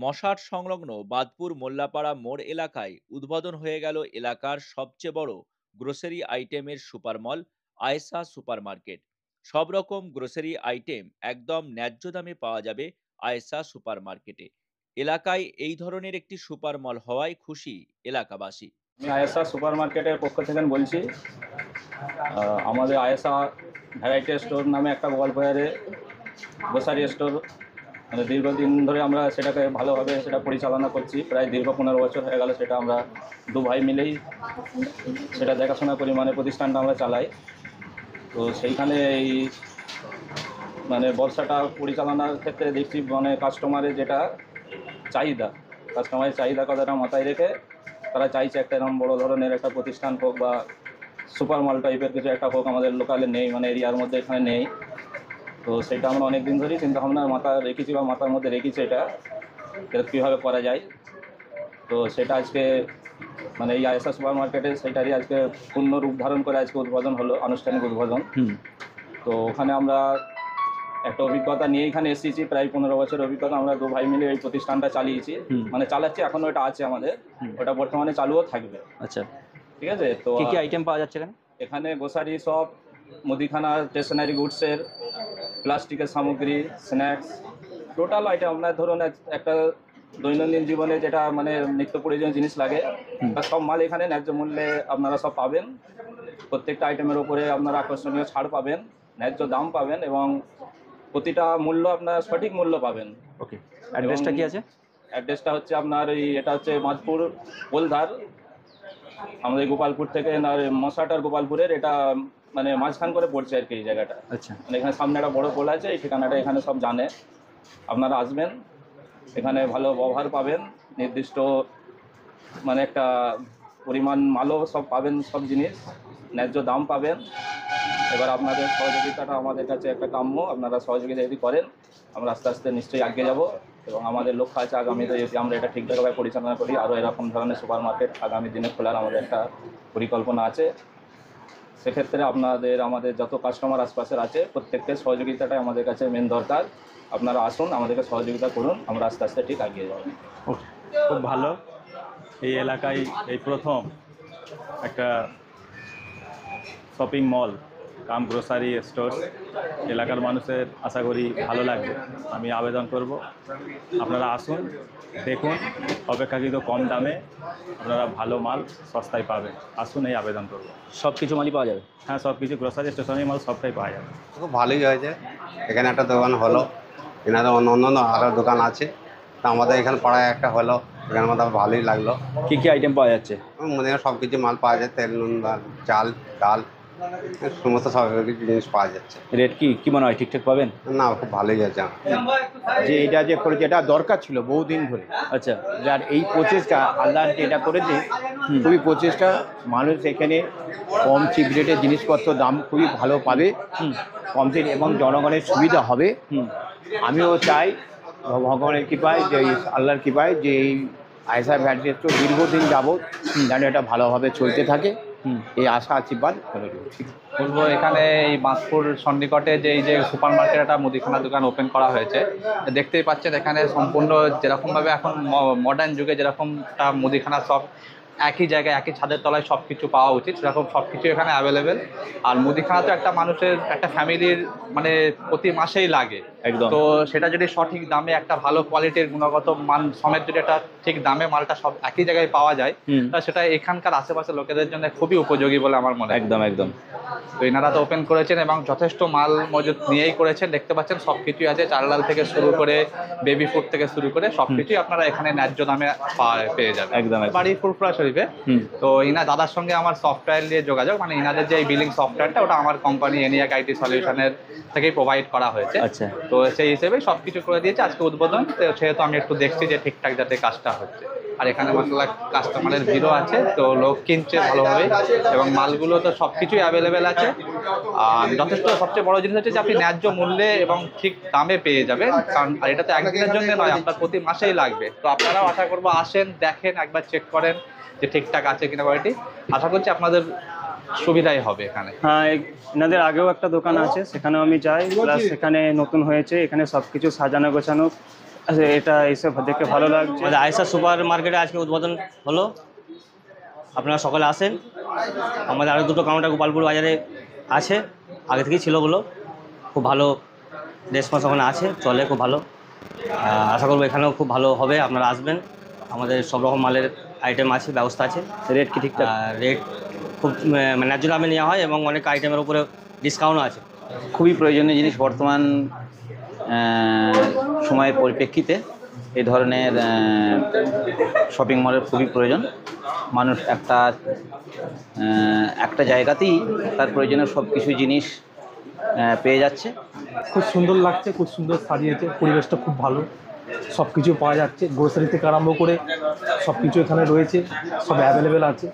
মশাট সংলগ্ন বাদপুর মোল্লাপাড়া মোড় এলাকায় উদ্বোধন হয়ে গেল এলাকার সবচেয়ে বড় গ্রোসারি আইটেমের সুপার মল আয়েশা সুপার মার্কেট। সব রকম গ্রোসারি আইটেম একদম ন্যায্য দামে পাওয়া যাবে আয়েশা সুপার মার্কেটে। এলাকায় এই ধরনের একটি সুপার মল হওয়ায় খুশি এলাকাবাসী। আমি আয়েশা সুপার মার্কেটের পক্ষ থেকে বলছি। আমাদের আয়েশা ভ্যারাইটি স্টোর নামে একটা গোপালপুরে গ্রোসারি স্টোর, মানে দীর্ঘদিন ধরে আমরা সেটাকে ভালোভাবে সেটা পরিচালনা করছি। প্রায় দীর্ঘ 15 বছর হয়ে গেল সেটা আমরা দু ভাই মিলেই সেটা দেখাশোনা করি, মানে প্রতিষ্ঠানটা আমরা চালাই। তো সেইখানে এই মানে ব্যবসাটা পরিচালনার ক্ষেত্রে দেখছি মানে কাস্টমারের যেটা চাহিদা, কাস্টমারের চাহিদা কথাটা মাথায় রেখে তারা চাইছে একটা এরকম বড়ো ধরনের একটা প্রতিষ্ঠান হোক বা সুপার মল টাইপের কিছু একটা হোক। আমাদের লোকালে নেই, মানে এরিয়ার মধ্যে এখানে নেই। তো সেটা আমরা অনেক দিন ধরেই চিন্তাভাবনার মাথায় রেখেছি বা মাথার মধ্যে রেখেছি এটা কীভাবে করা যায়। তো সেটা আজকে মানে এই আয়েশা সুপার মার্কেটে সেটারই আজকে পূর্ণ রূপ ধারণ করে আজকে উদ্বোধন হলো, আনুষ্ঠানিক উদ্বোধন। তো ওখানে আমরা একটা অভিজ্ঞতা নিয়ে এখানে এসেছি, প্রায় 15 বছর অভিজ্ঞতা। আমরা দু ভাই মিলে এই প্রতিষ্ঠানটা চালিয়েছি, মানে চালাচ্ছি এখনো, এটা আছে আমাদের, ওটা বর্তমানে চালুও থাকবে। আচ্ছা, ঠিক আছে। তো কি কি আইটেম পাওয়া যাচ্ছে এখানে? এখানে গ্রোসারি সব, মুদিখানা, স্টেশনারি গুডসের, প্লাস্টিকের সামগ্রী, স্ন্যাক্স, টোটাল আইটেম। আপনার ধরুন একটা দৈনন্দিন জীবনে যেটা মানে নিত্য প্রয়োজনীয় জিনিস লাগে, তার সব মাল এখানে ন্যায্য মূল্যে আপনারা সব পাবেন। প্রত্যেকটা আইটেমের ওপরে আপনারা আকর্ষণীয় ছাড় পাবেন, ন্যায্য দাম পাবেন এবং প্রতিটা মূল্য আপনার সঠিক মূল্য পাবেন। ওকে, অ্যাড্রেসটা কি আছে? অ্যাড্রেসটা হচ্ছে আপনার এটা হচ্ছে বাদপুর গোলধার, আমাদের গোপালপুর থেকে না, মশাটার গোপালপুরের এটা মানে মাঝখান করে পড়ছে আর কি এই জায়গাটা। আচ্ছা, মানে এখানে সামনে একটা বড় পোল আছে, এই ঠিকানাটা এখানে সব জানে। আপনারা আসবেন, এখানে ভালো ব্যবহার পাবেন, নির্দিষ্ট মানে একটা পরিমাণ মালও সব পাবেন, সব জিনিস ন্যায্য দাম পাবেন। এবার আপনাদের সহযোগিতাটা আমাদের কাছে একটা কাম্য। আপনারা সহযোগিতা যদি করেন আমরা আস্তে আস্তে নিশ্চয়ই এগিয়ে যাব এবং আমাদের লক্ষ্য আছে আগামীতে যদি আমরা এটা ঠিকঠাকভাবে পরিচালনা করি, আরও এরকম ধরনের সুপার মার্কেট আগামী দিনে খোলার আমাদের একটা পরিকল্পনা আছে। সেক্ষেত্রে আমাদের যত কাস্টমার আশপাশের আছে প্রত্যেকের সহযোগিতাটাই আমাদের কাছে মেন দরকার। আপনারা আসুন, আমাদেরকে সহযোগিতা করুন, আমরা আস্তে আস্তে ঠিক এগিয়ে যাব। ওকে, খুব ভালো। এই এলাকায় এই প্রথম একটা শপিং মল কাম গ্রোসারি স্টোর, এলাকার মানুষের আশা করি ভালো লাগবে। আমি আবেদন করব আপনারা আসুন, দেখুন, অপেক্ষাকৃত কম দামে আপনারা ভালো মাল সস্তায় পাবেন। আসুন, এই আবেদন করব। সব কিছু মালই পাওয়া যাবে? হ্যাঁ, সব কিছু গ্রোসারি স্টেশনারি মাল সবটাই পাওয়া যাবে। খুব ভালোই হয়েছে। এখানে একটা দোকান হলো, এনাদের অন্য আরও দোকান আছে, তা আমাদের এখানে পাড়ায় একটা হলো, এখানে মধ্যে ভালোই লাগলো। কি কি আইটেম পাওয়া যাচ্ছে? মনে হয় সব কিছু মাল পাওয়া যায়, তেল, নুন, চাল, ডাল, সমস্ত সব কিছু জিনিস পাওয়া যাচ্ছে। রেট কি মনে হয় ঠিকঠাক পাবেন? না, খুব ভালোই আছে। যে এটা যে করে যেটা দরকার ছিল বহুদিন ধরে, আচ্ছা, যার এই প্রচেষ্টা আল্লাহ যেটা করেছে, খুবই প্রচেষ্টা। মানুষ এখানে কম চিপ রেটের জিনিসপত্র দাম খুবই ভালো পাবে, কম চিপ, এবং জনগণের সুবিধা হবে। আমিও চাই ভগবানের কৃপায়, যে আল্লাহর কৃপায়, যে এই আয়েশা ভ্যারাইটি স্টোর দীর্ঘদিন যাবৎ যেন এটা ভালোভাবে চলতে থাকে, এই আশা আশীর্বাদ করে রয়েছি। বলবো এখানে এই বাঁশপুর সন্নিকটে যে এই যে সুপার মার্কেট একটা মুদিখানা দোকান ওপেন করা হয়েছে, দেখতেই পাচ্ছেন এখানে সম্পূর্ণ যেরকমভাবে এখন মডার্ন যুগে যেরকমটা মুদিখানা সব একই জায়গায় একই ছাদের তলায় সব কিছু পাওয়া উচিত, সেরকম সব কিছু এখানে অ্যাভেলেবেল। আর মুদিখানা তো একটা মানুষের, একটা ফ্যামিলির মানে প্রতি মাসেই লাগে একদম। তো সেটা যদি সঠিক দামে একটা ভালো কোয়ালিটির গুণগত মান সমেত যদি একটা ঠিক দামে মালটা সব একই জায়গায় পাওয়া যায়, তা সেটা এখানকার আশেপাশের লোকেদের জন্য খুবই উপযোগী বলে আমার মনে হয়। একদম একদম। তো এনারা তো ওপেন করেছেন এবং যথেষ্ট মাল মজুদ নিয়েই করেছেন, দেখতে পাচ্ছেন সব কিছুই আছে, চাল ডাল থেকে শুরু করে বেবি ফুড থেকে শুরু করে সব কিছুই আপনারা এখানে ন্যায্য দামে পেয়ে যাবেন। একদম। বাড়ি ফুরফুরা শরীফে। তো ইনা দাদার সঙ্গে আমার সফটওয়্যার নিয়ে যোগাযোগ, মানে ইনাদের যে বিলিং সফটওয়্যারটা ওটা আমার কোম্পানি এনিয়াক আইটি সলিউশনের থেকেই প্রোভাইড করা হয়েছে। আচ্ছা, তো সেই হিসেবে সব কিছু করে দিয়েছে। আজকে উদ্বোধন, তো সেহেতু আমি একটু দেখছি যে ঠিকঠাক যাতে কাজটা হচ্ছে। আর এখানে মশলা কাস্টমারের ভিড়ও আছে, তো লোক কিনছে ভালোভাবে এবং মালগুলো তো সব কিছুই অ্যাভেলেবেল আছে। আর যথেষ্ট সবচেয়ে বড় জিনিস হচ্ছে যে আপনি ন্যায্য মূল্যে এবং ঠিক দামে পেয়ে যাবেন, কারণ আর এটা তো একদিনের জন্য নয়, আপনার প্রতি মাসেই লাগবে। তো আপনারাও আশা করবো আসেন, দেখেন, একবার চেক করেন যে ঠিকঠাক আছে কিনা কোয়ালিটি। আশা করছি আপনাদের সুবিধাই হবে এখানে। হ্যাঁ, এনাদের আগেও একটা দোকান আছে, সেখানেও আমি যাই, প্লাস এখানে নতুন হয়েছে, এখানে সব কিছু সাজানো গোছানো এটা এসে দেখে ভালো লাগছে। আমাদের আয়েশা সুপার মার্কেটে আজকে উদ্বোধন হলো, আপনারা সকালে আসেন। আমাদের আরও দুটো কাউন্টার গোপালপুর বাজারে আছে, আগে থেকেই ছিল ওগুলো, খুব ভালো রেসপন্স ওখানে আছে, চলে খুব ভালো। আশা করবো এখানেও খুব ভালো হবে, আপনারা আসবেন। আমাদের সব রকম মালের আইটেম আছে, ব্যবস্থা আছে। রেট কি ঠিকঠাক? রেট খুব ন্যায্য দামে নেওয়া হয় এবং অনেক আইটেমের উপরে ডিসকাউন্টও আছে। খুবই প্রয়োজনীয় জিনিস বর্তমান সময়ের পরিপ্রেক্ষিতে এই ধরনের শপিং মলের খুবই প্রয়োজন। মানুষ একটা জায়গাতেই তার প্রয়োজনীয় সব কিছু জিনিস পেয়ে যাচ্ছে। খুব সুন্দর লাগছে, খুব সুন্দর সাজিয়েছে, পরিবেশটা খুব ভালো, সব কিছু পাওয়া যাচ্ছে, গ্রোসারি থেকে আরম্ভ করে সব কিছু এখানে রয়েছে, সব অ্যাভেলেবেল আছে।